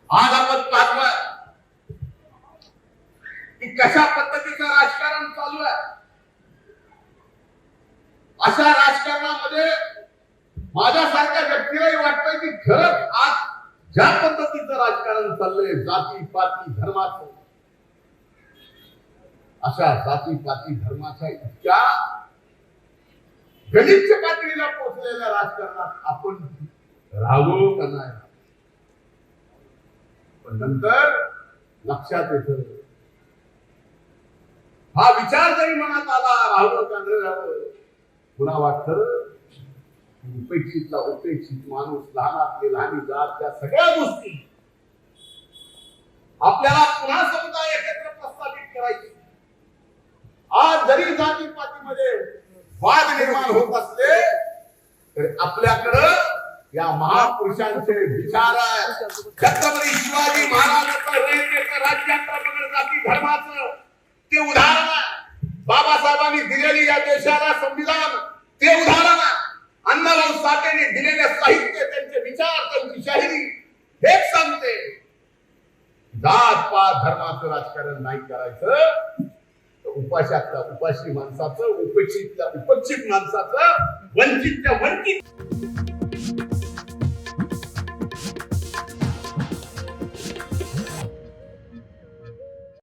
आज आपण पाहतोय की कशा पद्धतीचं राजकारण चालू आहे. अशा राजकारणामध्ये माझ्यासारख्या व्यक्तीलाही वाटतंय की खरंच आज ज्या पद्धतीचं राजकारण चाललंय जाती पाती धर्माचं, अशा जाती पाती धर्माच्या इतक्या गलिच्छ पातळीला पोहोचलेल्या राजकारणात आपण राहावं का नाही. पण नंतर लक्षात येतं, हा विचार जरी मनात आला राहावं का न राहावं, पुन्हा वाटतं उपेक्षितला उपेक्षित माणूस, लहानातले लहानी जात, त्या सगळ्या गोष्टी आपल्याला पुन्हा समुदाय एकत्र प्रस्थापित करायचे. आज जरी जातीपातीमध्ये वाद निर्माण होत असले तरी आपल्याकडं या महापुरुषांचे विचार आहे. छत्रपती शिवाजी महाराजांचं रयतेचं राज्याचं जाती धर्माचं ते उदाहरण आहे. बाबासाहेबांनी दिलेली या देशाला संविधान ते उदाहरण आहे. अण्णाभाऊ साठेने दिलेले साहित्य, त्यांचे विचार, त्यांची शाहिरी हेच सांगते. जात पात धर्माचं राजकारण नाही करायचं. उपाशातल्या उपाशी माणसाचं, उपेक्षितल्या उपेक्षित माणसाचं, वंचितच्या वंचित